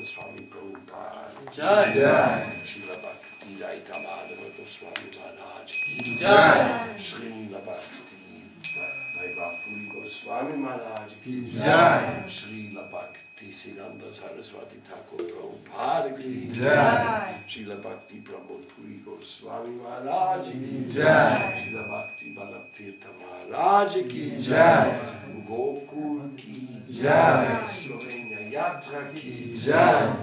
Swami Prabhupada Jai. Jai. Srila Bhakti Raita Madhavata Swami Maharaj Ki Jai. Srila Bhakti Vaibhakti Goswami Maharaj Ki Jai. Srila Bhakti Siddhanta Saraswati Thakur Prabhupada Ki Jai. Srila Bhakti Pramod Puri Goswami Maharaj Ki Jai. Srila Bhakti Balatirtha Maharaj Ki Jai. Gokul Ki Jai. Slovenia Yatra Ki Jai.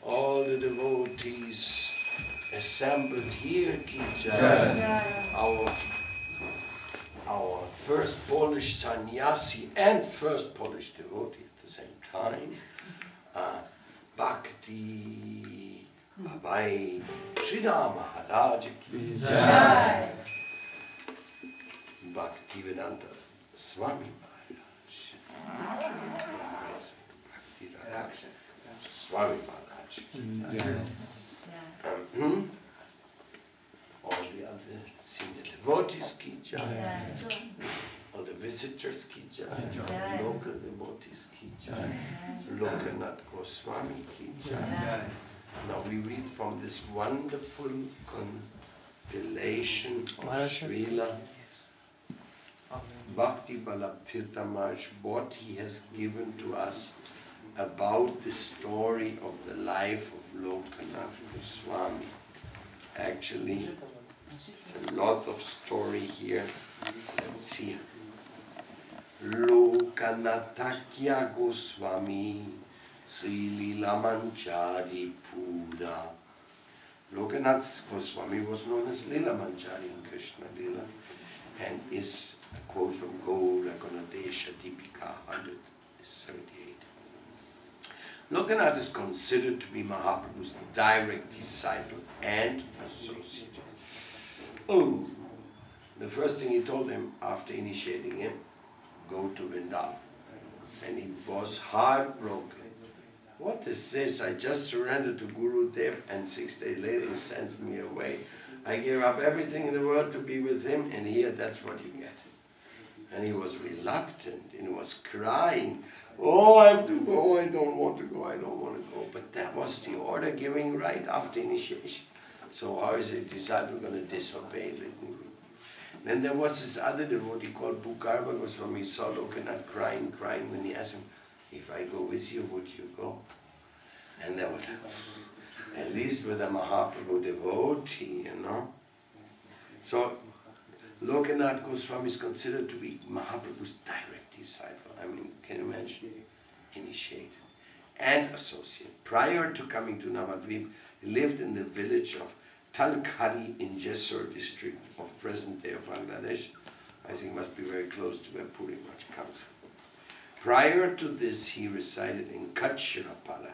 All the devotees assembled here Ki Jai. Our first Polish sannyasi and first Polish devotee at the same time, Bhakti Abai Sridhar Maharaj Ki Jai. Bhaktivedanta Swami Maharaj. Bhakti Swami Maharaj Ki Jai. All the other senior devotees Ki Jai. All the visitors Ki Jai. Local devotees Ki Jai. Lokanath Goswami Ki Jai. Now we read from this wonderful compilation of Srila Bhakti Balatirtha Maharaj, what he has given to us about the story of the life of Lokanath Goswami. Actually, there's a lot of story here. Let's see. Lokanathakya Goswami Sri Lila Manjari Pura. Lokanath Goswami was known as Lila Manjari in Krishna Lila and is a quote from Lokanath Deepika 178. Lokanath is considered to be Mahaprabhu's direct disciple and associate. Oh, the first thing he told him after initiating him, go to Vrindavan. And he was heartbroken. What is this? I just surrendered to Guru Dev and 6 days later he sends me away. I gave up everything in the world to be with him and here that's what you get. And he was reluctant and he was crying. Oh, I have to go, I don't want to go, I don't want to go. But that was the order giving right after initiation. So how is a disciple going to disobey the Guru? Then there was this other devotee called Bhukarba Goswami. He saw Lokanath crying. When he asked him, if I go with you, would you go? And there was, at least with a Mahaprabhu devotee, you know. So Lokanath Goswami is considered to be Mahaprabhu's direct disciple. I mean, can you imagine? Initiated and associate. Prior to coming to Navadvip, he lived in the village of Talkhari in Jessore district of present day of Bangladesh. I think must be very close to where Puri Maharaj comes from. Prior to this, he resided in Kachirapara.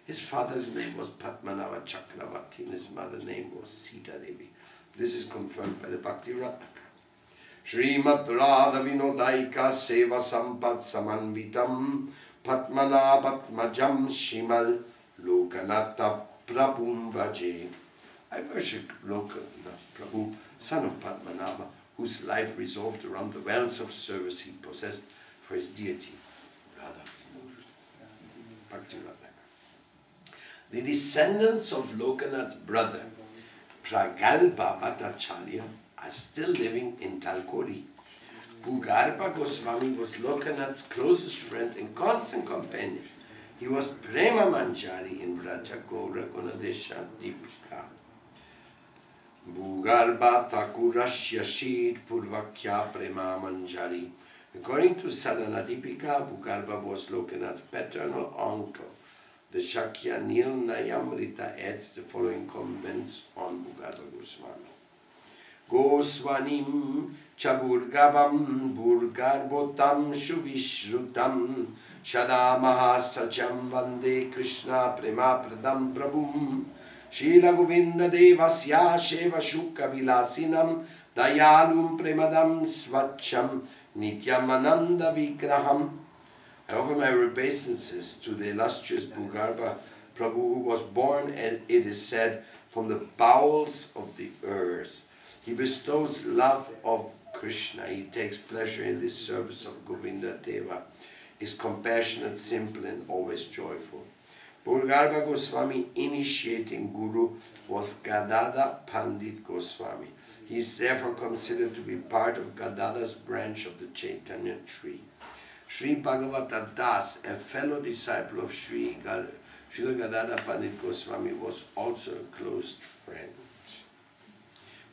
His father's name was Padmanava Chakravarti and his mother's name was Sita Devi. This is confirmed by the Bhakti Ratnaka. Srimad Radha Vinodaika Seva Sampat Samanvitam Padmana Padmajam Shimal Lokanatha Prabhum Bhaje. I worship Lokanath Prabhu, son of Padmanabha, whose life resolved around the wells of service he possessed for his deity. Radha. Bhakti Ratnaka. The descendants of Lokanath's brother, Pragalpa Bhattacharya, are still living in Talkori. Bhugarpa Goswami was Lokanath's closest friend and constant companion. He was Prema Manjari in Braja Gaura Gunadesha Deepika. Bhugarpa Thakurasya Shid Purvakya Prema Manjari. According to Sadhana Deepika, Bhugarpa was Lokanath's paternal uncle. The Shakya Nilnayamrita adds the following comments on Bhugarpa Goswami. Goswanim Chaburgabam Burgarbotam Shuvishrutam Shadamaha Sacham Vande Krishna Prema Pradam Prabhum Shila Govinda Devasya Sheva Shukha Vilasinam Dayalum Premadam Svacham Nityamananda Vigraham. I offer my obeisances to the illustrious Bhugarpa Prabhu, who was born, and it is said, from the bowels of the earth. He bestows love of Krishna. He takes pleasure in the service of Govinda Deva, is compassionate, simple, and always joyful. Bulgarba Goswami initiating guru was Gadada Pandit Goswami. He is therefore considered to be part of Gadada's branch of the Chaitanya tree. Sri Bhagavata Das, a fellow disciple of Srila Gadada Pandit Goswami, was also a close friend.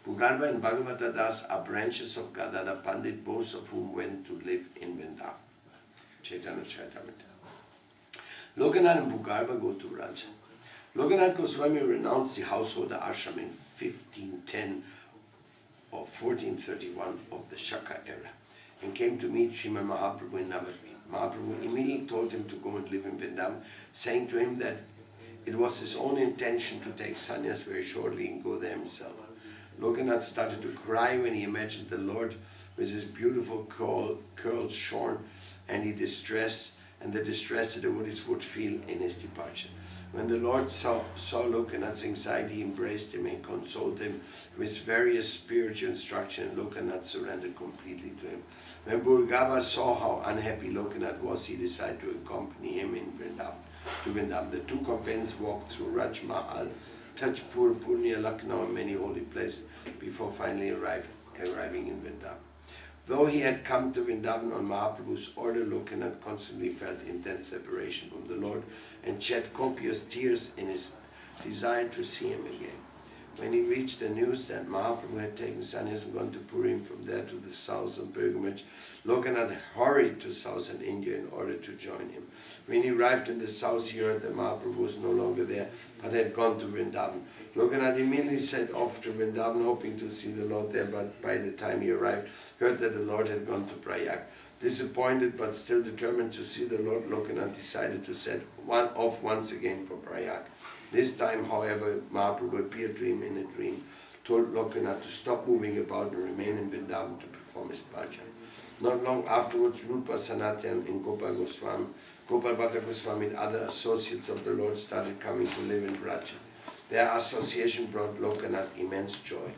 Bulgarba and Bhagavata Das are branches of Gadada Pandit, both of whom went to live in Vrindavan. Chaitanya Charitamrita. Lokanath and Bulgarba go to Raja. Lokanath Goswami renounced the householder ashram in 1510 or 1431 of the Shaka era and came to meet Srimad Mahaprabhu in Navadvip. Mahaprabhu immediately told him to go and live in Vrindavan, saying to him that it was his own intention to take sannyas very shortly and go there himself. Lokanath started to cry when he imagined the Lord with his beautiful curls shorn and the distress that the devotees would feel in his departure. When the Lord saw Lokanath's anxiety, he embraced him and consoled him with various spiritual instruction, and Lokanath surrendered completely to him. When Bulgarba saw how unhappy Lokanath was, he decided to accompany him to Vrindavan. The two companions walked through Raj Mahal, Tajpur, Purnia, Lucknow, and many holy places before finally arriving in Vrindavan. Though he had come to Vrindavan on Mahaprabhu's order, Lokanath constantly felt intense separation from the Lord and shed copious tears in his desire to see him again. When he reached the news that Mahaprabhu had taken sannyas and gone to Purim, from there to the south on pilgrimage, Lokanath hurried to southern India in order to join him. When he arrived in the south, he heard that Mahaprabhu was no longer there, but had gone to Vrindavan. Lokanath immediately set off to Vrindavan, hoping to see the Lord there, but by the time he arrived, heard that the Lord had gone to Prayag. Disappointed but still determined to see the Lord, Lokanath decided to set off once again for Prayag. This time, however, Mahaprabhu appeared to him in a dream, told Lokanath to stop moving about and remain in Vrindavan to perform his bhajan. Not long afterwards, Rupa Sanatyan and Gopal Bhatta Goswami and other associates of the Lord started coming to live in Braja. Their association brought Lokanath immense joy.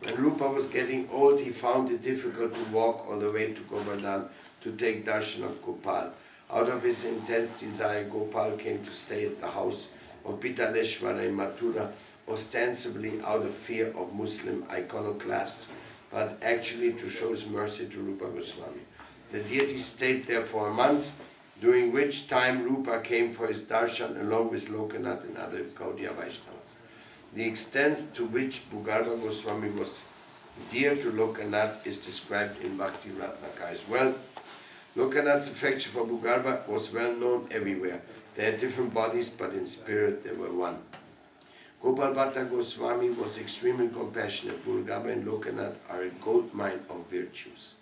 When Rupa was getting old, he found it difficult to walk all the way to Govardhan to take darshan of Gopal. Out of his intense desire, Gopal came to stay at the house of Pitaleshwara in Mathura, ostensibly out of fear of Muslim iconoclasts, but actually to show his mercy to Rupa Goswami. The deity stayed there for a month, during which time Rupa came for his darshan along with Lokanath and other Gaudiya Vaishnavas. The extent to which Bulgarba Goswami was dear to Lokanath is described in Bhakti Ratnakar as well. Lokanath's affection for Bulgarba was well known everywhere. They had different bodies, but in spirit they were one. Gopal Bhatta Goswami was extremely compassionate. Bulgarba and Lokanath are a gold mine of virtues.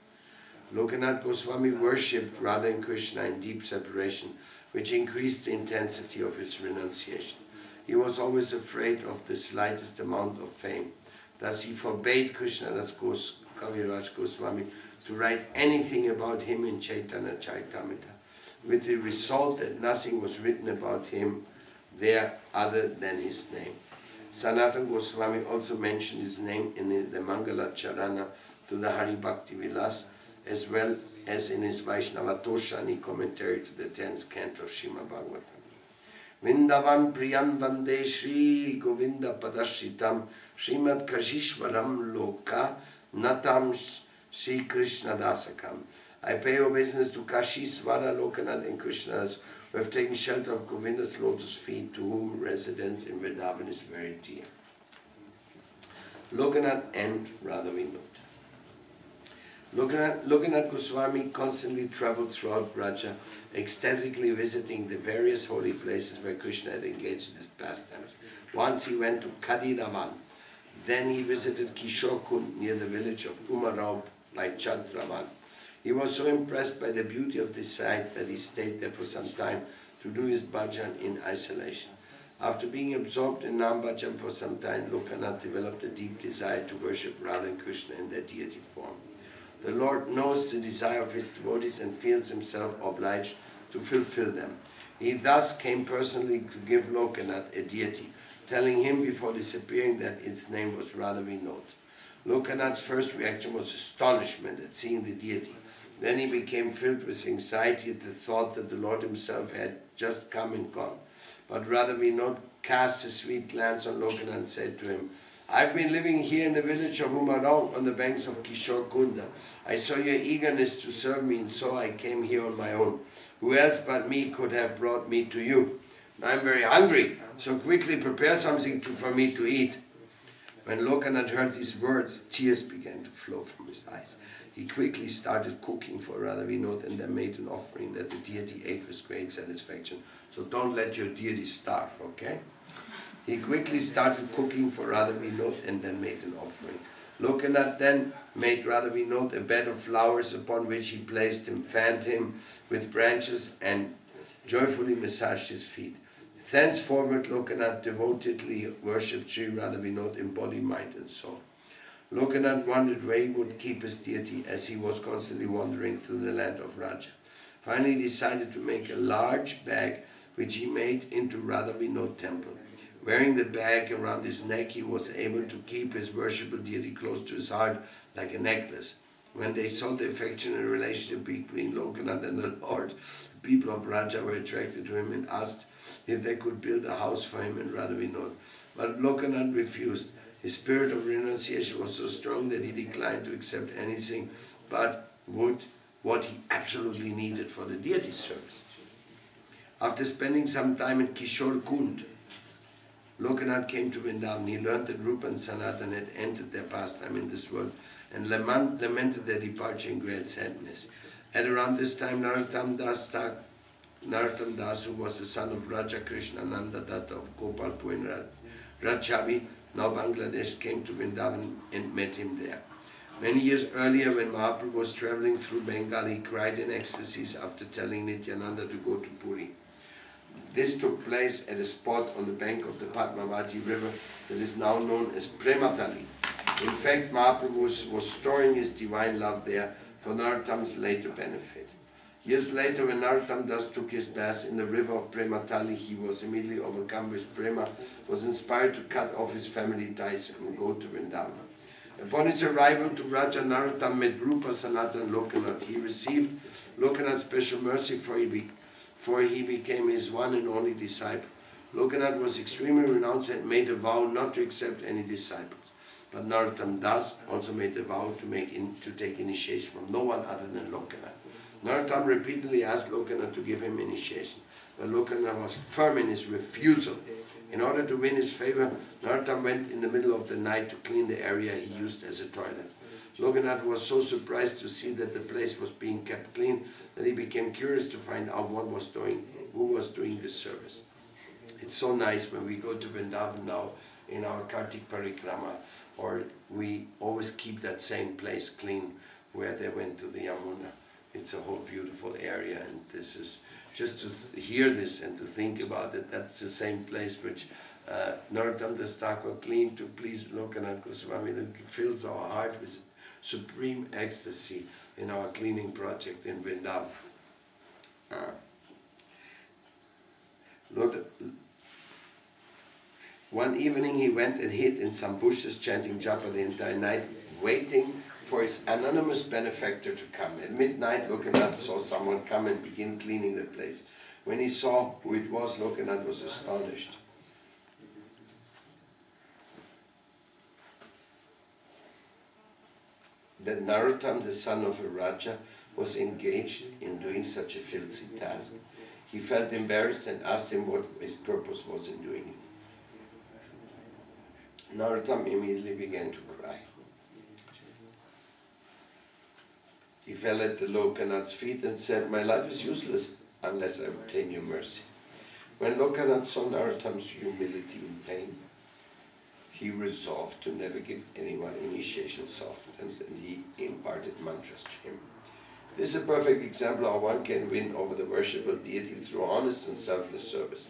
Lokanath Goswami worshipped Radha and Krishna in deep separation, which increased the intensity of his renunciation. He was always afraid of the slightest amount of fame. Thus he forbade Krishnadas Kaviraj Goswami to write anything about him in Chaitanya Charitamrita, with the result that nothing was written about him there other than his name. Sanatana Goswami also mentioned his name in the Mangala Charana to the Hari Bhakti Vilas, as well as in his Vaishnava Toshani commentary to the 10th canto of Srimad Bhagavatam. Vrindavan Priyan Vande Shri Govinda Padashritam Srimad Kashishwaram Loka Natam Shri Krishna Dasakam. I pay obeisance to Kashishwara, Lokanath and Krishnadas, who have taken shelter of Govinda's lotus feet, to whom residence in Vrindavan is very dear. Lokanath and Radhavinod. Lokanath Goswami constantly traveled throughout Braja, ecstatically visiting the various holy places where Krishna had engaged in his pastimes. Once he went to Kadiravan. Then he visited Kishore Kund near the village of Umarao by Chadravan. He was so impressed by the beauty of this site that he stayed there for some time to do his bhajan in isolation. After being absorbed in Nam Bhajan for some time, Lokanath developed a deep desire to worship Radha and Krishna in their deity form. The Lord knows the desire of his devotees and feels himself obliged to fulfill them. He thus came personally to give Lokanath a deity, telling him before disappearing that its name was Radhavinod. Lokanath's first reaction was astonishment at seeing the deity. Then he became filled with anxiety at the thought that the Lord himself had just come and gone. but rather Vinod cast a sweet glance on Lokanath and said to him, I've been living here in the village of Umarong on the banks of Kishore Kunda. I saw your eagerness to serve me, and so I came here on my own. Who else but me could have brought me to you? I'm very hungry, so quickly prepare something for me to eat. When Lokanath heard these words, tears began to flow from his eyes. He quickly started cooking for Radha Vinod and then made an offering that the deity ate with great satisfaction. So don't let your deity starve, okay? He quickly started cooking for Radha Vinod and then made an offering. Lokanath then made Radha Vinod a bed of flowers upon which he placed him, fanned him with branches and joyfully massaged his feet. Thenceforward, Lokanath devotedly worshipped Sri Radha Vinod in body, mind and soul. Lokanath wondered where he would keep his deity as he was constantly wandering through the land of Raja. Finally, he decided to make a large bag which he made into Radha Vinod temple. Wearing the bag around his neck, he was able to keep his worshipful deity close to his heart like a necklace. When they saw the affectionate relationship between Lokanath and the Lord, the people of Raja were attracted to him and asked if they could build a house for him in Radha Vinod. But Lokanath refused. His spirit of renunciation was so strong that he declined to accept anything but what he absolutely needed for the deity's service. After spending some time at Kishore Kund, Lokanath came to Vrindavan. He learned that Rupa and Sanatan had entered their pastime in this world and lamented their departure in great sadness. At around this time, Narottam Das, who was the son of Raja Krishnananda Datta of Gopalpur in Rajshahi, now Bangladesh, came to Vrindavan and met him there. Many years earlier, when Mahaprabhu was traveling through Bengal, he cried in ecstasies after telling Nityananda to go to Puri. This took place at a spot on the bank of the Padmavati river that is now known as Prematali. In fact, Mahaprabhu was storing his divine love there for Narottam's later benefit. Years later, when Narottam Das took his bath in the river of Prematali, he was immediately overcome with prema, was inspired to cut off his family ties and go to Vrindavan. Upon his arrival to Raja, Narottam met Rupa, Sanatan and Lokanath. He received Lokanath's special mercy for he became his one and only disciple. Lokanath was extremely renounced and made a vow not to accept any disciples. But Narottam Das also made a vow to take initiation from no one other than Lokanath. Narottam repeatedly asked Lokanath to give him initiation, but Lokanath was firm in his refusal. In order to win his favor, Narottam went in the middle of the night to clean the area he used as a toilet. Lokanath was so surprised to see that the place was being kept clean that he became curious to find out who was doing this service. It's so nice when we go to Vrindavan now in our Kartik Parikrama, or we always keep that same place clean where they went to the Yamuna. It's a whole beautiful area, and this is just to hear this and to think about it. That's the same place which Narottam Das Thakur cleaned to please Lokanath Goswami, that fills our heart with supreme ecstasy in our cleaning project in Vrindavan. One evening he went and hid in some bushes chanting japa the entire night, waiting for his anonymous benefactor to come. At midnight, Lokanath saw someone come and begin cleaning the place. When he saw who it was, Lokanath was astonished. That Narottam, the son of a Raja, was engaged in doing such a filthy task. He felt embarrassed and asked him what his purpose was in doing it. Narottam immediately began to cry. He fell at the Lokanath's feet and said, "My life is useless unless I obtain your mercy." When Lokanath saw Narottam's humility and pain, he resolved to never give anyone initiation softens, and he imparted mantras to him. This is a perfect example of how one can win over the worshipful deity through honest and selfless service.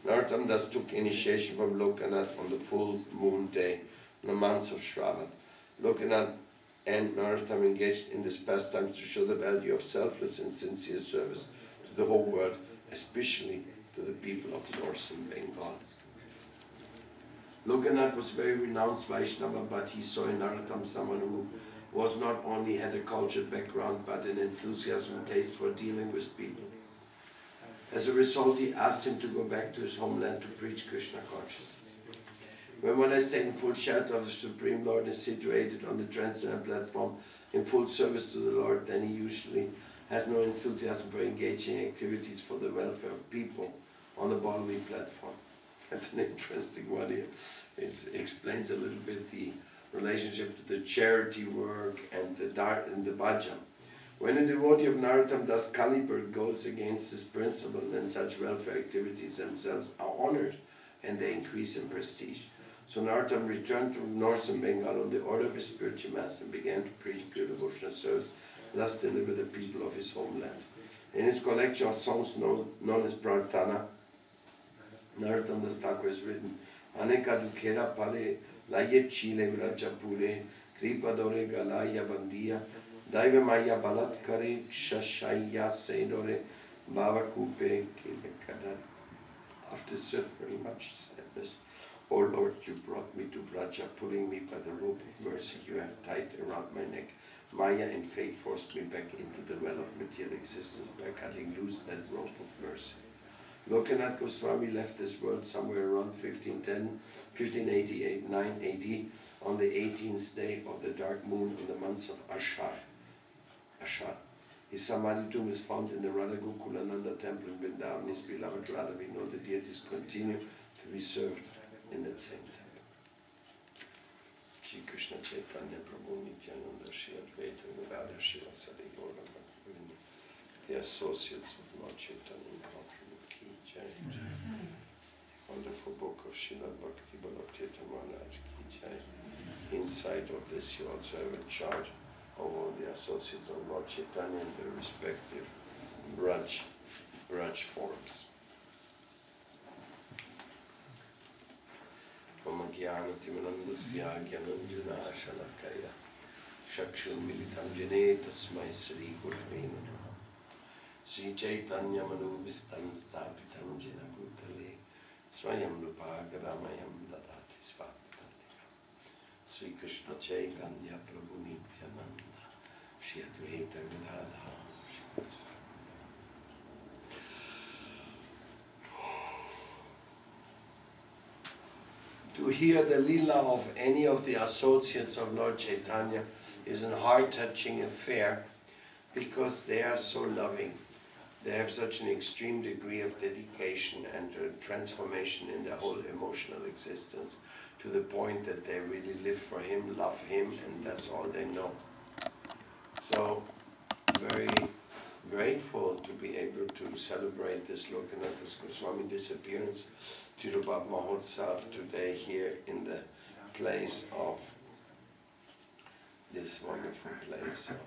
Narottam Das took initiation from Lokanath on the full moon day in the months of Shravan. Lokanath and Narottam engaged in this pastime to show the value of selfless and sincere service to the whole world, especially to the people of northern Bengal. Lokanath was very renounced Vaishnava, but he saw in Narottam someone who was not only had a cultured background, but an enthusiasm and taste for dealing with people. As a result, he asked him to go back to his homeland to preach Krishna consciousness. When one has taken full shelter of the Supreme Lord and is situated on the transcendental platform in full service to the Lord, then he usually has no enthusiasm for engaging in activities for the welfare of people on the bodily platform. That's an interesting one here. It explains a little bit the relationship to the charity work and the bhajan. When a devotee of Narottam Das caliber goes against this principle, then such welfare activities themselves are honored and they increase in prestige. So Narottam returned to northern Bengal on the order of his spiritual master and began to preach pure devotional service, thus deliver the people of his homeland. In his collection of songs known as Prarthana, Narottam Das Thakur has written, Aneka dukhera pare laye chile vrajapure kripadore galaya bandiya daiva maya balatkare shashaya sedore bhavakupe kilekada. After suffering much sadness, O Lord, you brought me to Braja, pulling me by the rope of mercy you have tied around my neck. Maya and fate forced me back into the well of material existence by cutting loose that rope of mercy. Lokanath Goswami left this world somewhere around 1588, 980, on the 18th day of the dark moon in the months of Ashar. His Samadhi tomb is found in the Radha Gokulananda temple in Vrindavan. His beloved Radha, we know the deities continue to be served in that same temple. Shri Krishna Chaitanya Prabhu Nityananda Shri Advaita Radha Shri Vasari Gaura Bhaktivinoda, the associates of Lord Chaitanya Ki Jai. Wonderful book of Srila Bhakti Bhakti Maharaj Ki Jai. Inside of this you also have a chart of all the associates of Lord Chaitanya and their respective Braj forms. Mama Jnana Timanandasya Jnanandjana Shalakaya Shakshur Militam Jane Tasmai Sri Gurave Namaha Sri Chaitanya Manubhistam Stapitam Jena Bhutale Swayam Rupagaramayam Dadati Svapatantika Sri Krishna Chaitanya Prabhu Nityananda Shri Advaita Gadadha Shri Vasari. To hear the lila of any of the associates of Lord Chaitanya is a heart-touching affair because they are so loving. They have such an extreme degree of dedication and transformation in their whole emotional existence to the point that they really live for him, love him, and that's all they know. So, very grateful to be able to celebrate this Lokanath Goswami disappearance Tirubhav Mahotsav today here in the place of this wonderful place of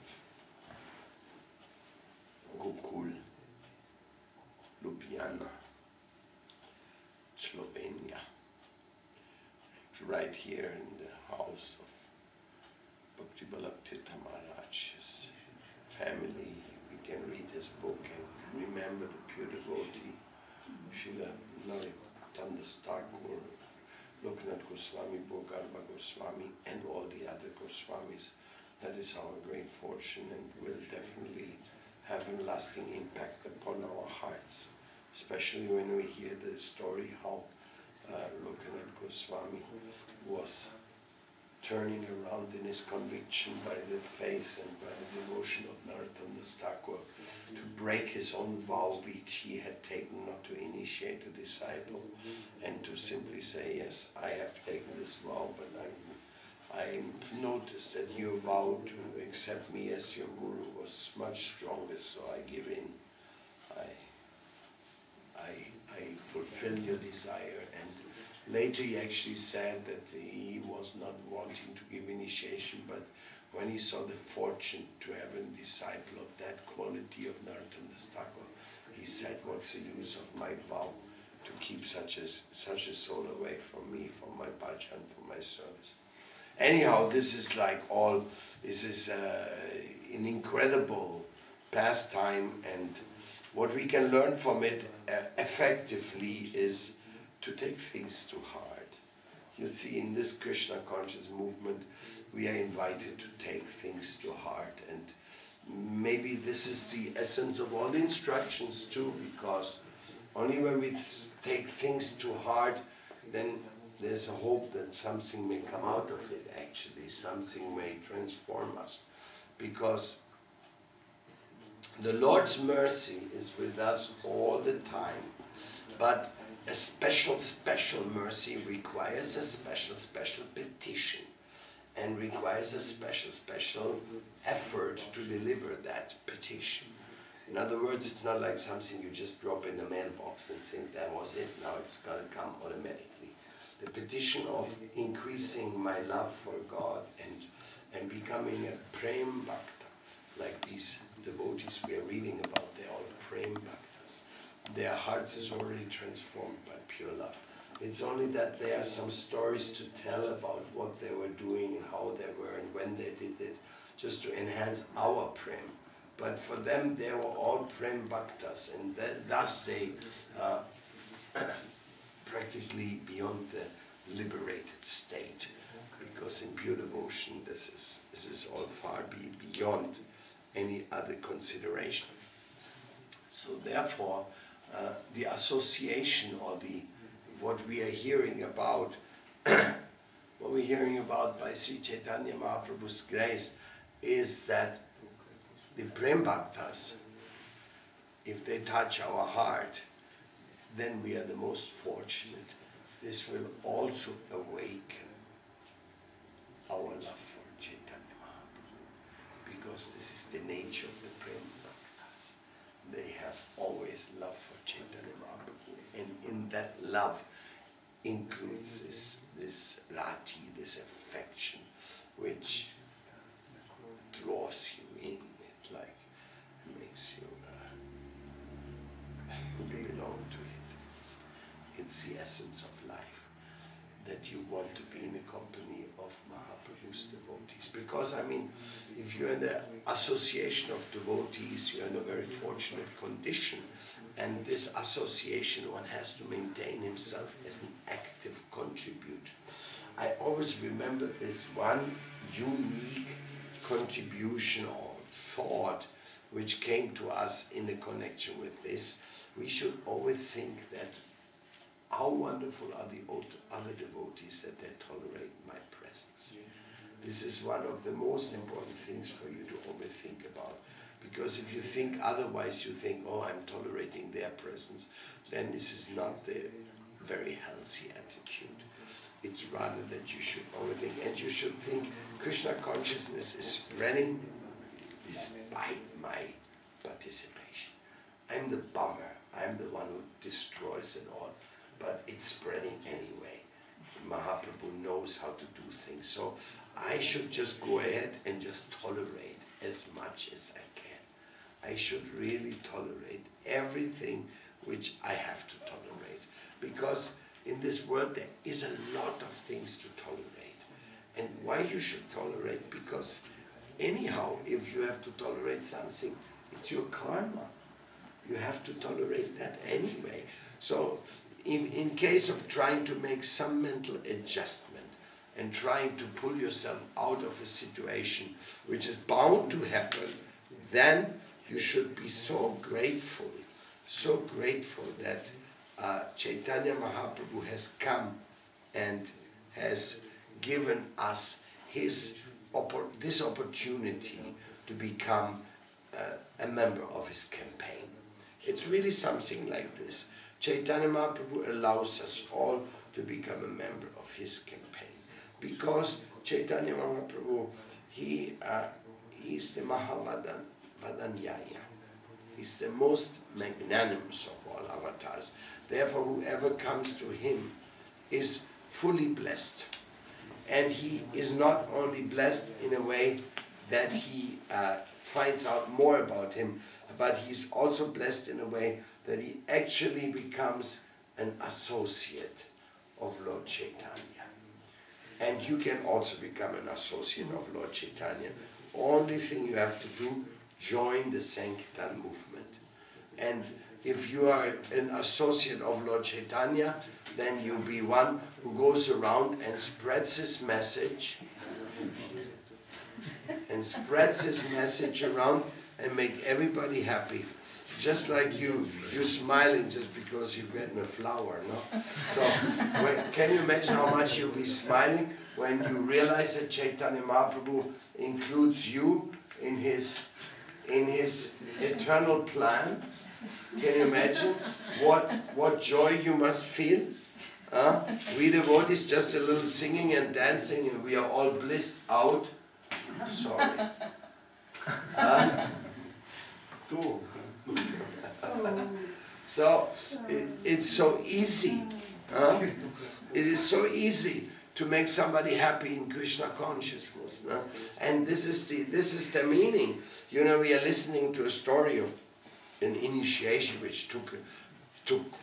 Gokul, Ljubljana, Slovenia. Right here in the house of Bhakti Bhakti Maharaj's family. We can read his book and remember the pure devotee, Srila Narottam Das Thakur, Lokanath Goswami, Bhogarva Goswami, and all the other Goswamis. That is our great fortune and will definitely have a lasting impact upon our hearts, especially when we hear the story how Lokanath Goswami was turning around in his conviction by the faith and by the devotion of Narottam Das Thakur to break his own vow which he had taken not to initiate a disciple and to simply say, yes, I have taken this vow, but I noticed that your vow to accept me as your guru was much stronger, so I give in. I fulfill your desire. And later he actually said that he was not wanting to give initiation, but when he saw the fortune to have a disciple of that quality of Narottam Das Thakur, he said, what's the use of my vow to keep such a soul away from me, from my bhajan, from my service. Anyhow, this is an incredible pastime, and what we can learn from it effectively is to take things to heart. You see, in this Krishna conscious movement, we are invited to take things to heart, and maybe this is the essence of all the instructions too, because Only when we take things too hard, then there's a hope that something may come out of it actually, something may transform us. Because the Lord's mercy is with us all the time, but a special mercy requires a special petition, and requires a special effort to deliver that petition. In other words, it's not like something you just drop in the mailbox and think that was it, now it's going to come automatically. The petition of increasing my love for God and becoming a prem bhakta, like these devotees we are reading about, they're all prem bhaktas. Their hearts is already transformed by pure love. It's only that there are some stories to tell about what they were doing and how they were and when they did it, just to enhance our prem. But for them, they were all prem bhaktas, and thus they practically beyond the liberated state, because in pure devotion, this is all far beyond any other consideration. So therefore, the association or what we are hearing about, what we're hearing about by Sri Chaitanya Mahaprabhu's grace, is that the Prem Bhaktas, if they touch our heart, then we are the most fortunate. This will also awaken our love for Chaitanya Mahaprabhu, because this is the nature of the Prem Bhaktas. They have always love for Chaitanya Mahaprabhu, and in that love includes this rati, this affection, which draws you in. It like makes you belong to it. It's the essence of life, that you want to be in the company of Mahaprabhu's devotees. Because I mean, if you're in the association of devotees, you're in a very fortunate condition. And this association, one has to maintain himself as an active contributor. I always remember this one unique contribution or thought which came to us in a connection with this. We should always think that how wonderful are the other devotees that they tolerate my presence. This is one of the most important things for you to always think about. Because if you think otherwise, you think, oh, I'm tolerating their presence, then this is not the very healthy attitude. It's rather that you should always think, and you should think Krishna consciousness is spreading despite my participation. I'm the bummer, I'm the one who destroys it all, but it's spreading anyway. Mahaprabhu knows how to do things, so I should just go ahead and just tolerate as much as I can. I should really tolerate everything which I have to tolerate, because in this world there is a lot of things to tolerate. And why you should tolerate? Because anyhow, if you have to tolerate something, it's your karma. You have to tolerate that anyway. So in case of trying to make some mental adjustment and trying to pull yourself out of a situation which is bound to happen, then you should be so grateful that Chaitanya Mahaprabhu has come and has given us this opportunity to become a member of his campaign. It's really something like this. Chaitanya Mahaprabhu allows us all to become a member of his campaign, because Chaitanya Mahaprabhu, he is the Mahavadanyaya. He's the most magnanimous of all avatars. Therefore, whoever comes to him is fully blessed. And he is not only blessed in a way that he finds out more about him, but he's also blessed in a way that he actually becomes an associate of Lord Chaitanya. And you can also become an associate of Lord Chaitanya. Only thing you have to do, join the Sankirtan movement. And if you are an associate of Lord Chaitanya, then you'll be one who goes around and spreads his message, around and make everybody happy. just like you're smiling just because you're getting a flower, no? So, can you imagine how much you'll be smiling when you realize that Chaitanya Mahaprabhu includes you in his eternal plan? Can you imagine what joy you must feel? We devotees just a little singing and dancing and we are all blissed out. Sorry. So it's so easy. It is so easy to make somebody happy in Krishna consciousness. And this is the meaning. You know, we are listening to a story of an initiation which took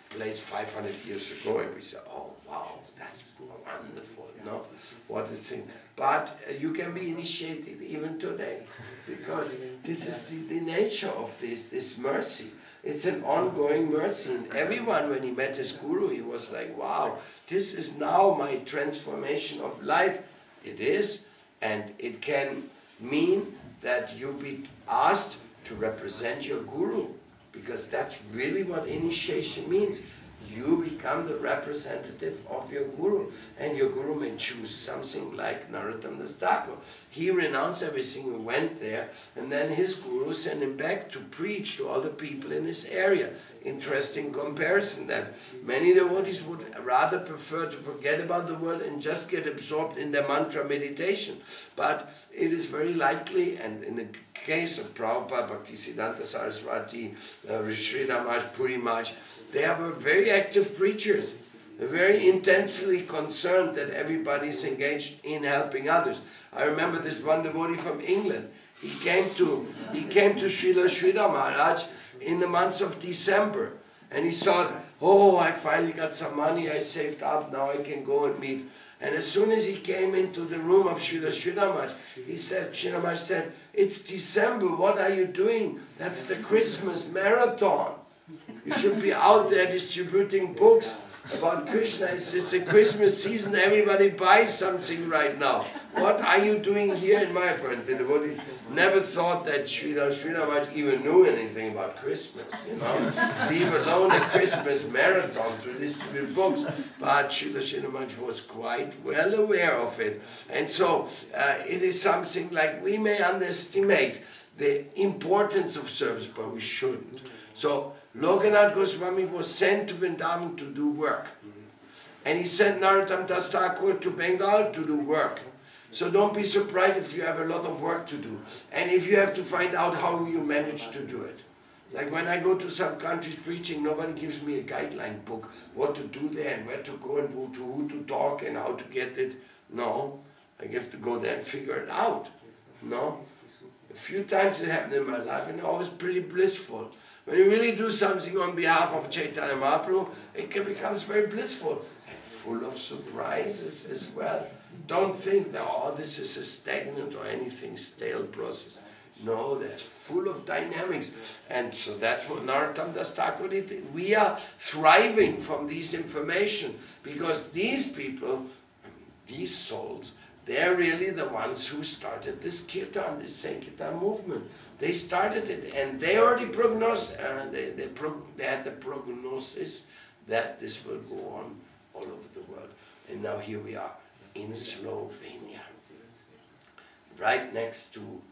place 500 years ago, and we say, oh wow, that's wonderful, no? What a thing. But you can be initiated even today, because this is the nature of this mercy. It's an ongoing mercy. And everyone, when he met his guru, he was like, wow, this is now my transformation of life. It is, and it can mean that you be asked to represent your guru, because that's really what initiation means. You become the representative of your guru, and your guru may choose something like Narottam Das Thakur. He renounced everything and went there, and then his guru sent him back to preach to all the people in his area. Interesting comparison, that many devotees would rather prefer to forget about the world and just get absorbed in their mantra meditation. But it is very likely, and in the case of Prabhupada, Bhaktisiddhanta Saraswati, Sridhar Maharaj, Puri Maharaj, they were very active preachers. They're very intensely concerned that everybody is engaged in helping others. I remember this one devotee from England. He came to Srila Sridhar Maharaj in the months of December, and he thought, oh, I finally got some money I saved up, now I can go and meet. And as soon as he came into the room of Srila Sridhar Maharaj, Sridhar Maharaj said, it's December, what are you doing? That's the Christmas marathon. You should be out there distributing books about Krishna. It's just the Christmas season, everybody buys something right now. What are you doing here in my apartment? The devotee never thought that Srila Maharaj even knew anything about Christmas, you know. Leave alone a Christmas marathon to distribute books. But Srila Maharaj was quite well aware of it. And so it is something like we may underestimate the importance of service, but we shouldn't. So Lokanath Goswami was sent to Vrindavan to do work. And he sent Narottam Das Thakur to Bengal to do work. So don't be surprised if you have a lot of work to do. And if you have to find out how you manage to do it. Like when I go to some countries preaching, nobody gives me a guideline book, what to do there and where to go and who to talk and how to get it. No, I have to go there and figure it out. No. A few times it happened in my life and I was pretty blissful. When you really do something on behalf of Chaitanya Mahaprabhu, it becomes very blissful and full of surprises as well. Don't think that, oh, this is a stagnant or anything stale process. No, that's full of dynamics. And so that's what Narottam Das Thakur did. We are thriving from this information because these people, these souls, they're really the ones who started this kirtan, this Sankirtan movement. They started it, and they already prognosed, they had the prognosis that this will go on all over the world. And now here we are in Slovenia, right next to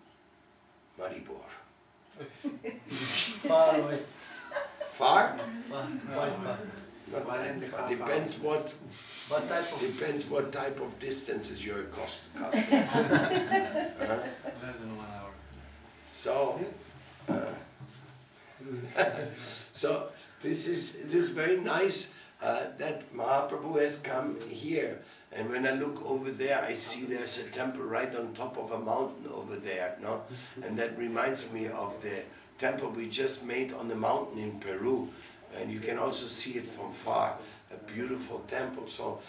Maribor. Far away. Far? Quite far. Not that far. Depends what type of distances you're accustomed. Less than 1 hour. So, so this is very nice that Mahaprabhu has come here. And when I look over there, I see there's a temple right on top of a mountain over there, no? And that reminds me of the temple we just made on the mountain in Peru. And you can also see it from far, a beautiful temple. So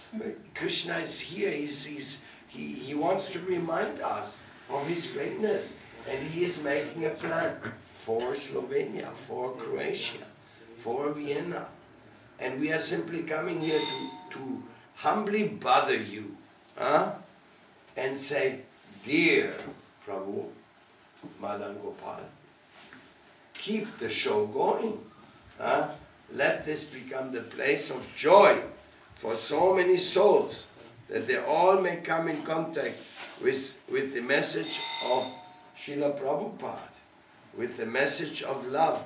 Krishna is here. He wants to remind us of his greatness, and he is making a plan for Slovenia, for Croatia, for Vienna, and we are simply coming here to humbly bother you, and say, dear Prabhu, Madan Gopal, keep the show going. Let this become the place of joy for so many souls, that they all may come in contact with the message of Srila Prabhupada, with the message of love.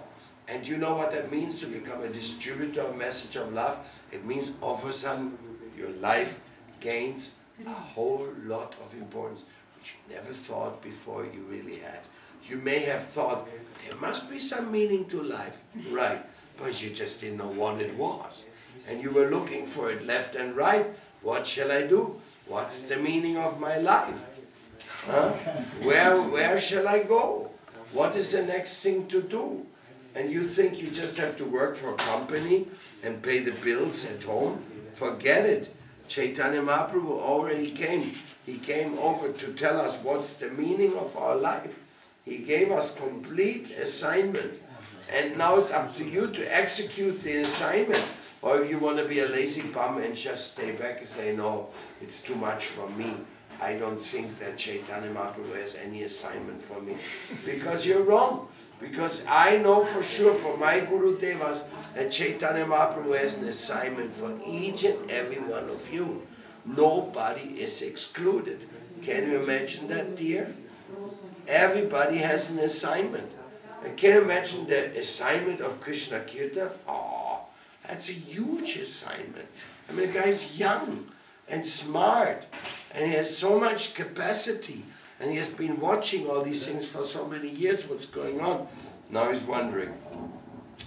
And you know what that means to become a distributor of message of love? It means all of a sudden your life gains a whole lot of importance, which you never thought before you really had. You may have thought, there must be some meaning to life, right? But you just didn't know what it was. And you were looking for it left and right. What shall I do? What's the meaning of my life? Where shall I go? What is the next thing to do? And you think you just have to work for a company and pay the bills at home? Forget it. Chaitanya Mahaprabhu already came. He came over to tell us what's the meaning of our life. He gave us complete assignment. And now it's up to you to execute the assignment. Or if you want to be a lazy bum and just stay back and say, no, it's too much for me. I don't think that Chaitanya Mahaprabhu has any assignment for me. Because you're wrong. Because I know for sure from my Guru Devas that Chaitanya Mahaprabhu has an assignment for each and every one of you. Nobody is excluded. Can you imagine that, dear? Everybody has an assignment. And can you imagine the assignment of Krishna Kirtan? Oh, that's a huge assignment. I mean, the guy's young and smart, and he has so much capacity, and he has been watching all these things for so many years, what's going on. Now he's wondering,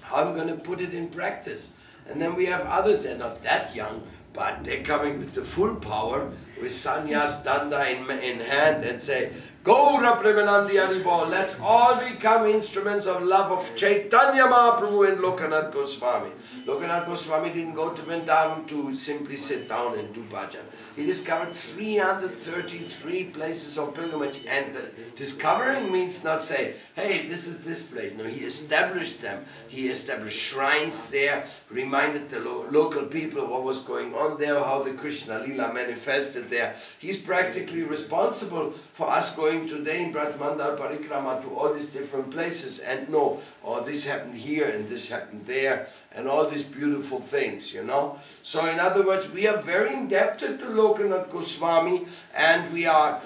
how I'm going to put it in practice. And then we have others, they're not that young, but they're coming with the full power, with sannyas danda in hand, and say, Gaura Premanandi Haribol, let's all become instruments of love of Chaitanya Mahaprabhu and Lokanath Goswami. Lokanath Goswami didn't go to Vrindavan to simply sit down and do bhajan. He discovered 333 places of pilgrimage, and discovering means not say, hey, this is this place. No, he established them. He established shrines there, reminded the local people of what was going on there, how the Krishna Lila manifested there. He's practically responsible for us going today in Brajmandal Parikrama to all these different places and know, oh, this happened here and this happened there and all these beautiful things, you know. So in other words, we are very indebted to Lokanath Goswami, and we are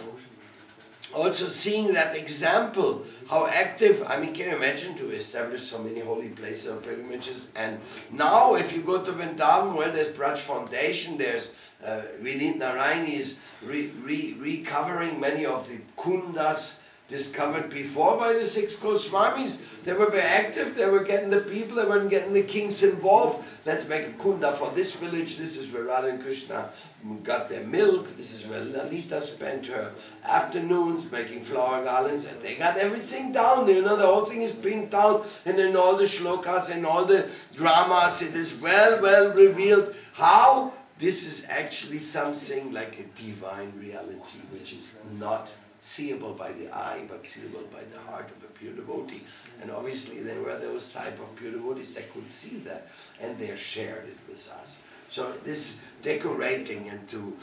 also seeing that example, how active, I mean, can you imagine to establish so many holy places of pilgrimages? And now if you go to Vrindavan, well, there's Braj Foundation, there's Vinit Narayani is recovering many of the kundas discovered before by the 6 Goswamis. They were very active, they were getting the people, they were getting the kings involved. Let's make a kunda for this village, this is where Radha and Krishna got their milk, this is where Lalita spent her afternoons making flower garlands, and they got everything down, you know, the whole thing is pinned down, and in all the shlokas and all the dramas it is well revealed how this is actually something like a divine reality, which is not seeable by the eye, but seeable by the heart of a pure devotee. And obviously there were those type of pure devotees that could see that, and they shared it with us. So this decorating and to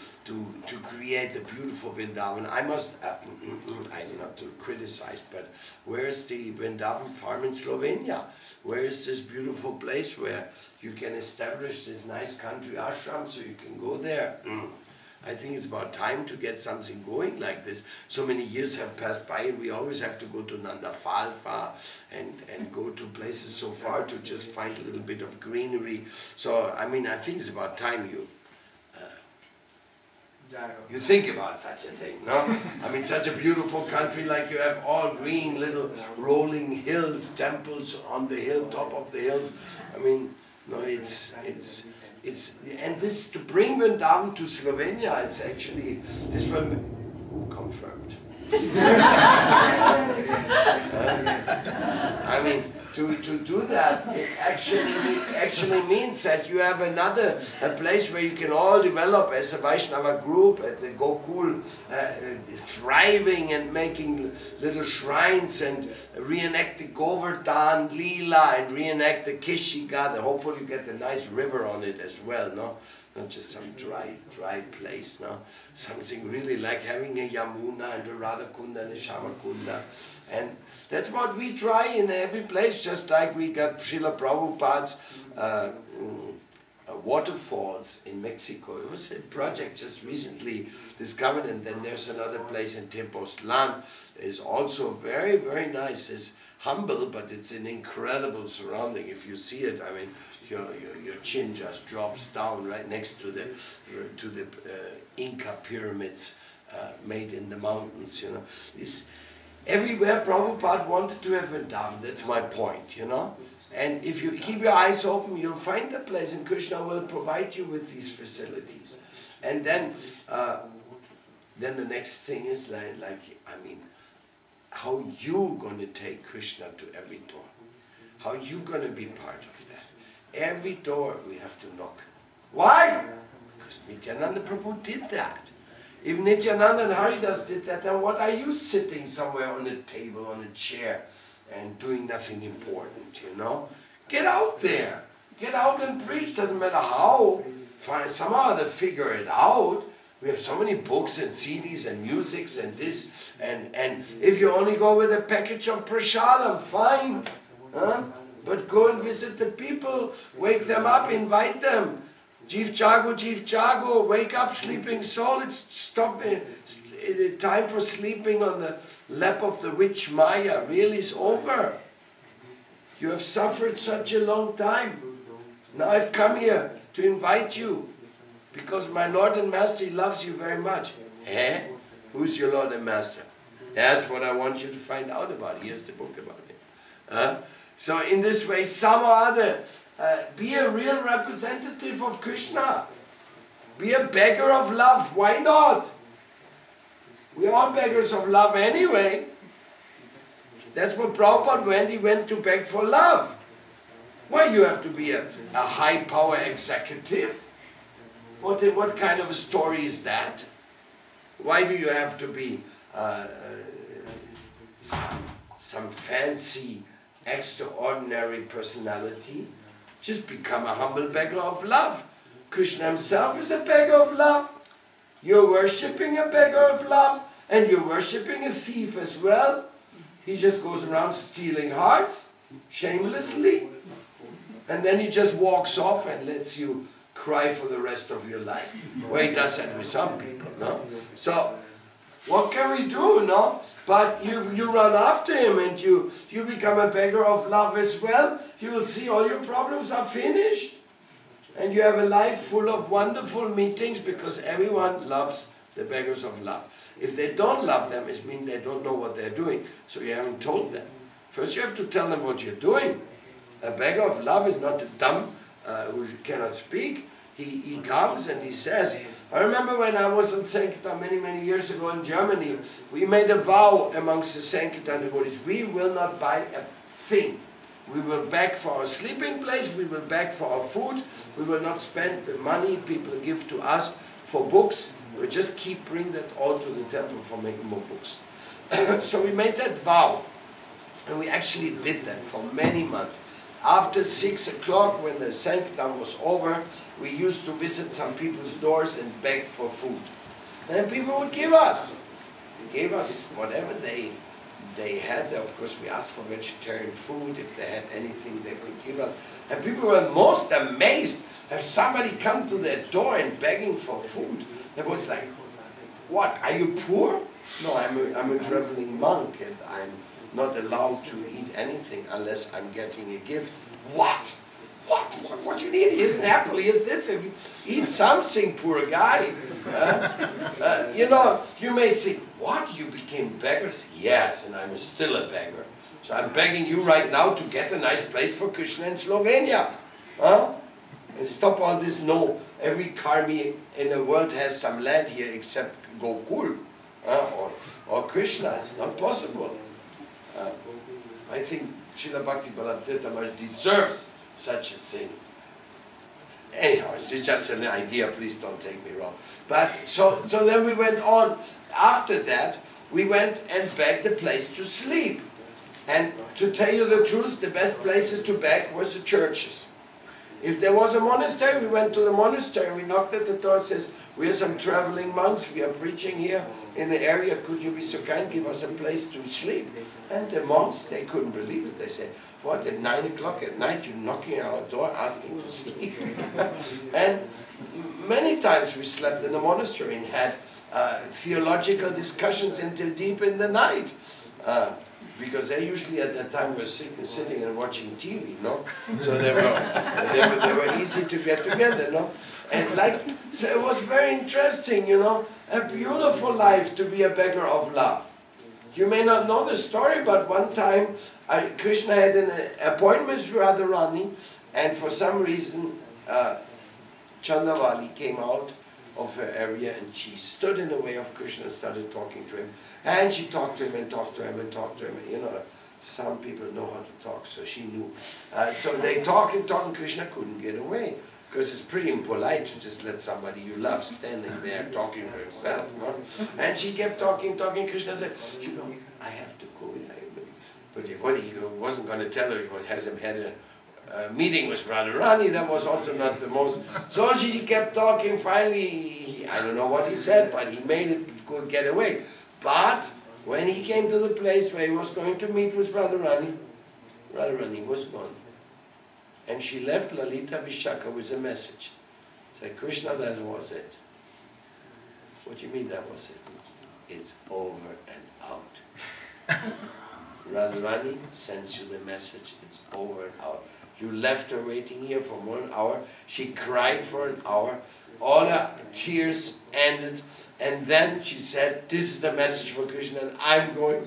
create a beautiful Vrindavan, I must, I'm not to criticize, but where's the Vrindavan farm in Slovenia? Where is this beautiful place where you can establish this nice country ashram so you can go there? I think it's about time to get something going like this. So many years have passed by and we always have to go to Nandafalfa and go to places so far to just find a little bit of greenery. So, I mean, I think it's about time you think about such a thing, no? I mean, such a beautiful country, like you have all green little rolling hills, temples on the hill, top of the hills. I mean, no, and this, to bring Vrindavan to Slovenia, it's actually, this one confirmed. I mean, to do that, it actually means that you have a place where you can all develop as a Vaishnava group at the Gokul, thriving and making little shrines and reenact the Govardhan Leela and reenact the Kishika. Hopefully you get a nice river on it as well, no? Not just some dry place, no? Something really like having a Yamuna and a Radhakunda and a Shamakunda. And that's what we try in every place, just like we got Srila Prabhupada's waterfalls in Mexico. It was a project just recently discovered, and then there's another place in Tepoztlan. It's also very, very nice. It's humble, but it's an incredible surrounding. If you see it, I mean, your chin just drops down right next to the Inca pyramids made in the mountains. You know, it's everywhere Prabhupada wanted to have Vrindavan. That's my point. You know. And if you keep your eyes open, you'll find the place, and Krishna will provide you with these facilities. And then the next thing is how you going to take Krishna to every door? How you going to be part of that? Every door we have to knock. Why? Because Nityananda Prabhu did that. If Nityananda and Haridas did that, then what are you sitting somewhere on a table, on a chair, and doing nothing important, you know? Get out there. Get out and preach. Doesn't matter how. Somehow they figure it out. We have so many books and CDs and musics and this. And if you only go with a package of prasadam, fine. Huh? But go and visit the people. Wake them up. Invite them. Jeev Jago, wake up, sleeping soul. It's time for sleeping on the lap of the witch Maya. Really is over. You have suffered such a long time. Now I've come here to invite you because my Lord and Master, He loves you very much. Eh? Who's your Lord and Master? That's what I want you to find out about. Here's the book about it. So in this way, some or other, be a real representative of Krishna. Be a beggar of love. Why not? We're all beggars of love anyway. That's what Prabhupada went. He went to beg for love. Why you have to be a high power executive? What kind of a story is that? Why do you have to be some fancy, extraordinary personality? Just become a humble beggar of love. Krishna himself is a beggar of love. You're worshipping a beggar of love, and you're worshipping a thief as well. He just goes around stealing hearts, shamelessly, and then he just walks off and lets you cry for the rest of your life. Well, he does that with some people, no? So, what can we do, no? But you run after him and you become a beggar of love as well. You will see all your problems are finished. And you have a life full of wonderful meetings because everyone loves the beggars of love. If they don't love them, it means they don't know what they're doing. So you haven't told them. First you have to tell them what you're doing. A beggar of love is not a dumb who cannot speak. He comes and he says, I remember when I was on Sankirtan many years ago in Germany, we made a vow amongst the Sankirtan devotees, we will not buy a thing. We will beg for our sleeping place, we will beg for our food, we will not spend the money people give to us for books, we'll just bring that all to the temple for making more books. So we made that vow, and we actually did that for many months. After 6 o'clock, when the Sankirtan was over, we used to visit some people's doors and beg for food. And people would give us. They gave us whatever they had. Of course, we asked for vegetarian food, if they had anything they could give us. And people were most amazed. Have somebody come to their door and begging for food? It was like, what, are you poor? No, I'm a traveling monk and I'm not allowed to eat anything unless I'm getting a gift. What? What you need? Here's an apple, here's this. Eat something, poor guy. You know, you may think, what, you became beggars? Yes, and I'm still a beggar. So I'm begging you right now to get a nice place for Krishna in Slovenia. And stop all this, no, every karmi in the world has some land here except Gokul or Krishna. It's not possible. I think Srila Bhakti Balatirtha deserves such a thing. Anyhow, it's just an idea, please don't take me wrong. But so then we went on. After that, we went and begged a place to sleep. And to tell you the truth, the best places to beg was the churches. If there was a monastery, we went to the monastery, we knocked at the door, says, we are some traveling monks, we are preaching here in the area, could you be so kind, give us a place to sleep? And the monks, they couldn't believe it. They said, what, at 9 o'clock at night you're knocking at our door asking to sleep? And many times we slept in the monastery and had theological discussions until deep in the night. Because they usually at that time were sitting and watching TV, no? So they were easy to get together, no? And so it was very interesting, you know, a beautiful life to be a beggar of love. You may not know the story, but one time Krishna had an appointment with Radharani, and for some reason Chandavali came out of her area and she stood in the way of Krishna and started talking to him. And she talked to him and talked to him and talked to him. You know, some people know how to talk, so she knew. So they talked and talked and Krishna couldn't get away. Because it's pretty impolite to just let somebody you love standing there talking to himself. No? And she kept talking. Krishna said, you know, I have to go. But what he wasn't going to tell her, he hasn't had a meeting with Radharani, that was also not the most. So she kept talking, finally, I don't know what he said, but he made it good get away. But when he came to the place where he was going to meet with Radharani, Radharani was gone. And she left Lalita Vishaka with a message. Said, Krishna, that was it. What do you mean that was it? It's over and out. Radharani sends you the message, it's over and out. You left her waiting here for 1 hour. She cried for an hour. All her tears ended. And then she said, this is the message for Krishna, and I'm going.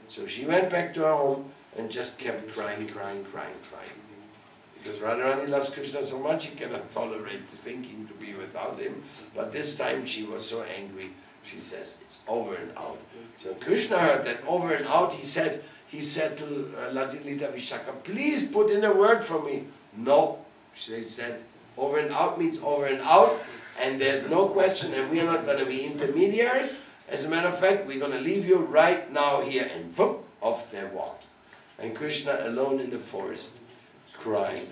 So she went back to her home and just kept crying. Because Radharani loves Krishna so much, he cannot tolerate thinking to be without him. But this time she was so angry, she says, it's over and out. So Krishna heard that over and out, he said to Lalita Vishaka, please put in a word for me. No, she said, over and out means over and out, and there's no question, and we are not going to be intermediaries. As a matter of fact, we're going to leave you right now here, and whoop, off they walked. And Krishna alone in the forest, crying.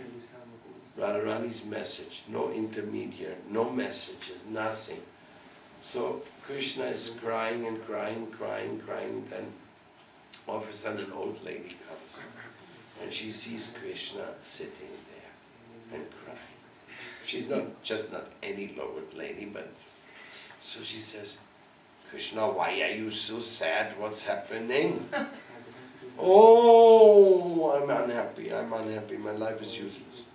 Radharani's message, no intermediary, no messages, nothing. So Krishna is crying and crying, then all of a sudden an old lady comes and she sees Krishna sitting there and crying. She's not any old lady, but so she says, Krishna, why are you so sad? What's happening? Oh, I'm unhappy, my life is useless.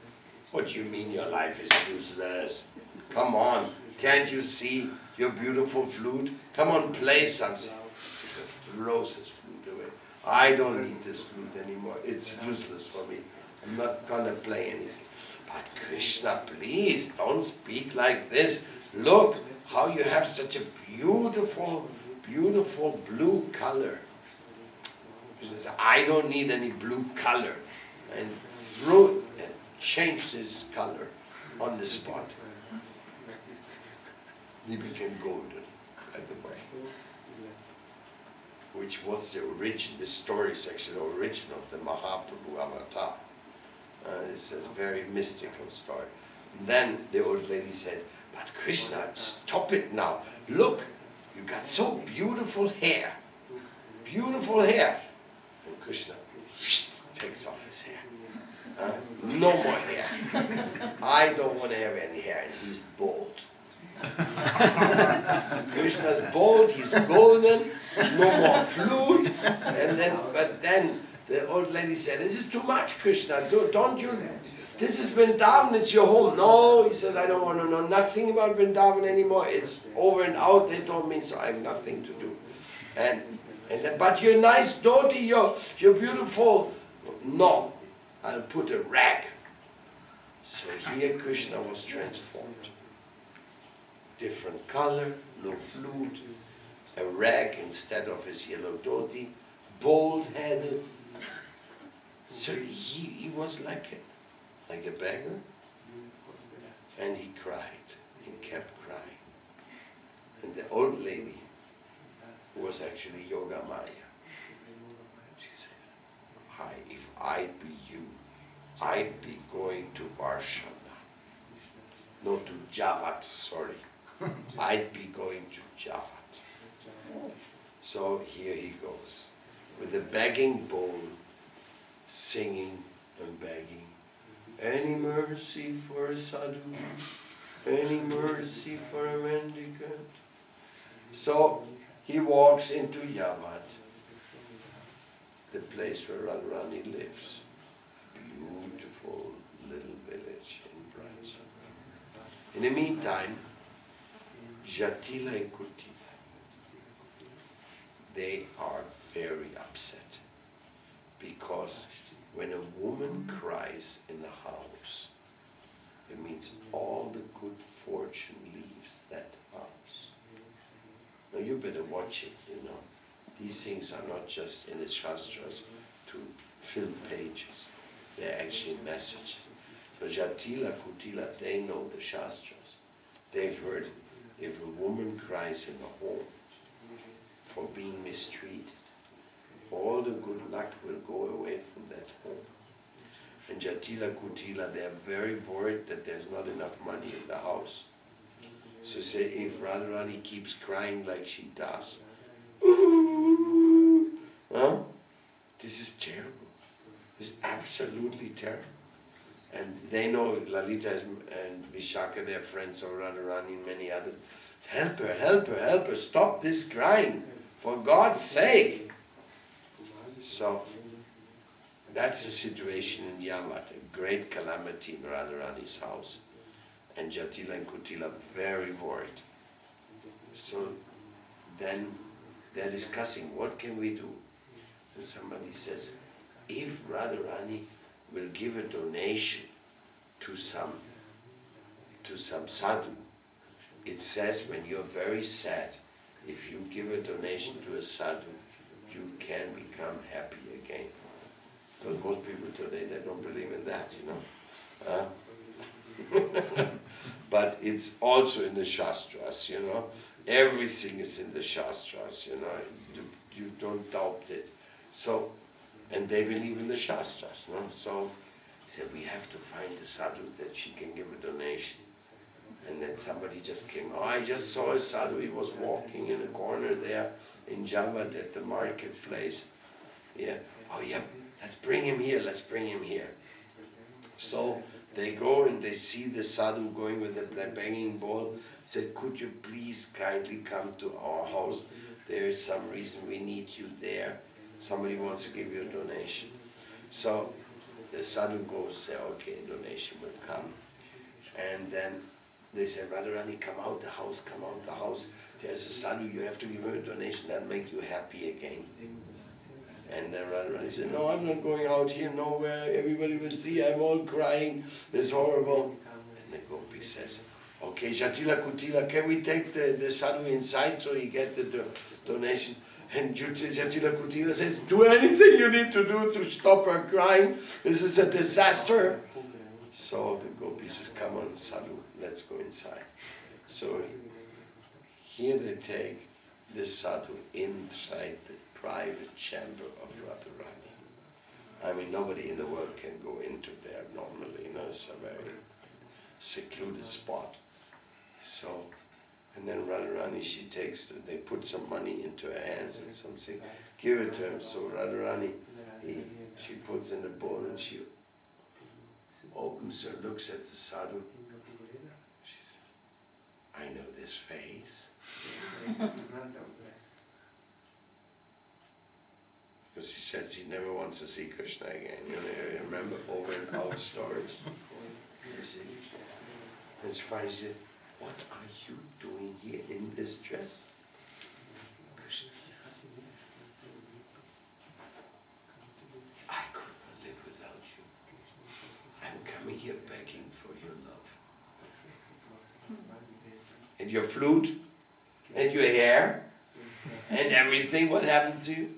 What do you mean your life is useless? Come on, can't you see your beautiful flute? Come on, play something. Krishna throws his flute away. I don't need this flute anymore, it's useless for me. I'm not gonna play anything. But Krishna, please, don't speak like this. Look how you have such a beautiful, beautiful blue color. He says, I don't need any blue color. And threw and changed his color on the spot. He became golden, by the way. Which was the origin, the story section, the origin of the Mahaprabhu avatar. It's a very mystical story. And then the old lady said, but Krishna, stop it now. Look, you got so beautiful hair. Beautiful hair. And Krishna takes off his hair. No more hair. I don't want to have any hair. And he's bald. Krishna's bald, he's golden, no more flute. But then the old lady said, this is too much, Krishna. Don't you, this is Vrindavan, it's your home. No, he says, I don't want to know nothing about Vrindavan anymore. It's over and out, they told me, so I have nothing to do. But you're nice dhoti, you're beautiful. No, I'll put a rag. So here Krishna was transformed. Different color, no flute, a rag instead of his yellow dhoti, bald-headed. So he was like a beggar, and he cried, he kept crying. And the old lady was actually Yoga Maya. She said, hi, if I'd be you, I'd be going to Varshana. No, to Javat, sorry. I'd be going to Javat. So here he goes, with a begging bowl, singing and begging. Any mercy for a sadhu? Any mercy for a mendicant? So he walks into Javat, the place where Radharani lives. Beautiful little village in Braj. In the meantime, Jatila and Kutila, they are very upset, because when a woman cries in the house, it means all the good fortune leaves that house. Now you better watch it, you know. These things are not just in the Shastras to fill pages. They're actually messages. So Jatila, Kutila, they know the Shastras. They've heard it. If a woman cries in the home for being mistreated, all the good luck will go away from that home. And Jatila, Kutila, they're very worried that there's not enough money in the house. So say, if Radharani keeps crying like she does, huh? This is terrible. This is absolutely terrible. And they know Lalita and Vishaka, their friends, or Radharani and many others. Help her, help her, help her, stop this crying, for God's sake. So, that's the situation in Yavat, a great calamity in Radharani's house. And Jatila and Kutila very worried. So then they're discussing, what can we do? And somebody says, if Radharani will give a donation to some sadhu, it says when you're very sad, if you give a donation to a sadhu, you can become happy again. Because most people today, they don't believe in that, you know. But it's also in the Shastras, you know. Everything is in the Shastras, you know. You don't doubt it. So, and they believe in the Shastras, no? So, he said, we have to find a sadhu that she can give a donation. And then somebody just came, oh, I just saw a sadhu, he was walking in a corner there in Javat at the marketplace. Yeah, oh yeah, let's bring him here, let's bring him here. So they go and they see the sadhu going with a begging bowl, said, could you please kindly come to our house? There is some reason we need you there. Somebody wants to give you a donation. So the sadhu goes there, okay, donation will come. And then they say, Radharani, come out the house, come out the house. There's a sadhu, you have to give him a donation, that'll make you happy again. And then Radharani said, no, I'm not going out here nowhere, everybody will see, I'm all crying, it's horrible. And the gopi says, okay, Jatila, Kutila, can we take the sadhu inside so he gets the donation? And Jatila, Kutila says, do anything you need to do to stop her crying, this is a disaster. So the gopi says, come on, sadhu, let's go inside. So here they take the sadhu inside the private chamber of Radharani. I mean, nobody in the world can go into there normally, you know, it's a very secluded spot. So, and then Radharani, she takes, they put some money into her hands and something, give it to him. So Radharani, she puts in the bowl and she opens her, looks at the sadhu. She says, I know this face. Because she said she never wants to see Krishna again. You know, you remember over and out stories. And she finally said, what are you doing here in this dress? Krishna says, I could not live without you. I'm coming here begging for your love. And your flute, and your hair, and everything, what happened to you?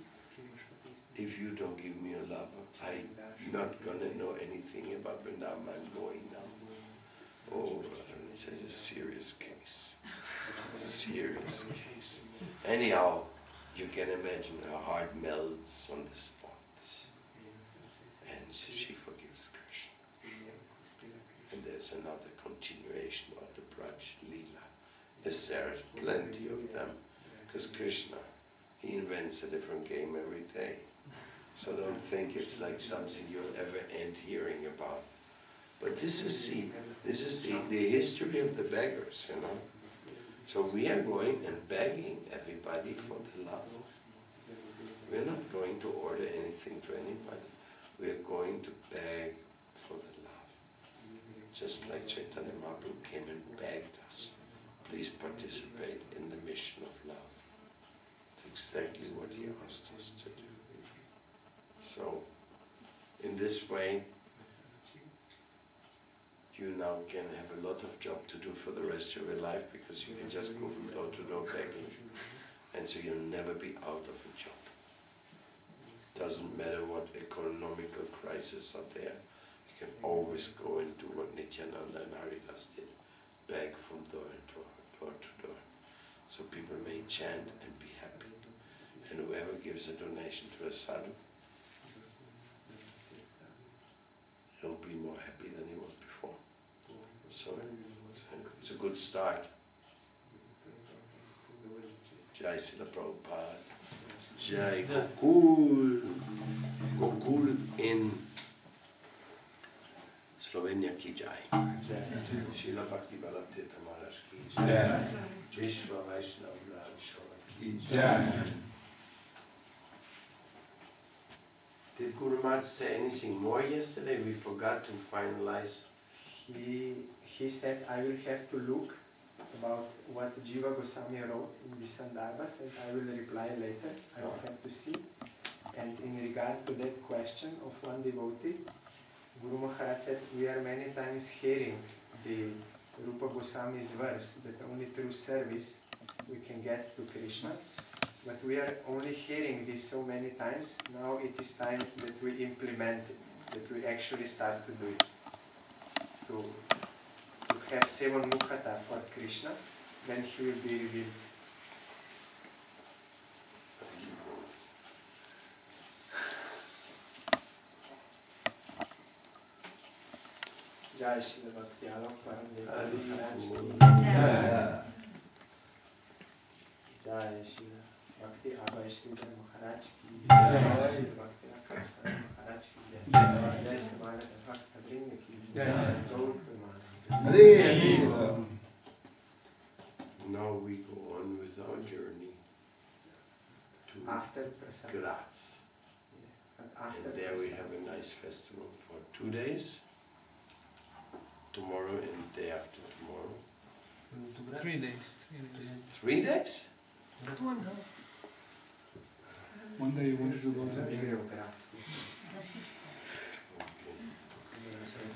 If you don't give me a lover, I'm not going to know anything about Vrindavan. I'm going now. Oh, this is a serious case. Serious case. Anyhow, you can imagine her heart melts on the spot. And she forgives Krishna. And there's another continuation. incarnation of the Braj Leela. Yes, there is plenty of them, because Krishna, he invents a different game every day. So don't think it's like something you'll ever end hearing about. But this is the history of the beggars, you know. So we are going and begging everybody for the love. We're not going to order anything to anybody. We are going to beg for the love. Just like Chaitanya Mahaprabhu came and begged us, please participate in the mission of love. It's exactly what he asked us to do. So, in this way, you now can have a lot of job to do for the rest of your life, because you can just go from door to door begging, and so you'll never be out of a job. Doesn't matter what economical crises are there, you can always go and do what Nityananda and Haridas did, beg from door to door, so people may chant and be happy. And whoever gives a donation to a sadhu, he'll be more happy than he was before. So it's a good start. Jai Srila Prabhupada. Jai Gokul. Gokul in Slovenija ki jai. Srila Bhakti Vallabh Tirtha Maharaj ki jai. Vishwa Vaishnava Rajshava ki jai. Did Guru Maharaj say anything more yesterday? We forgot to finalize. He said, I will have to look about what Jiva Goswami wrote in the Sandarbhas, and I will reply later. I will have to see. And in regard to that question of one devotee, Guru Maharaj said, we are many times hearing the Rupa Goswami's verse that only through service we can get to Krishna. But we are only hearing this so many times. Now it is time that we implement it, that we actually start to do it. To have Sevan Mukhata for Krishna, then he will be revealed. Jai Srila Bhakti Alok Paramdev Maharaj ki Jai. Jai Srila Bhakti Abhay Sridhar Maharaj ki Jai. Srila Bhakti Rakasana Maharaj ki Jai. Jai Samarata Bhakta Vrinda ki Jai. Gaur Pramanam. Now we go on with our journey to After Prasad. Graz. Yeah. And there we have a nice festival for 2 days. Tomorrow and day after tomorrow. 3 days. 3 days? 2.5. One day you wanted to go to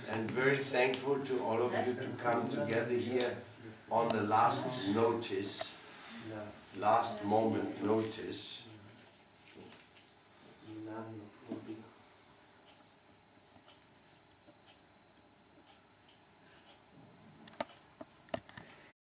And very thankful to all of you to come together here on the last notice, last moment notice,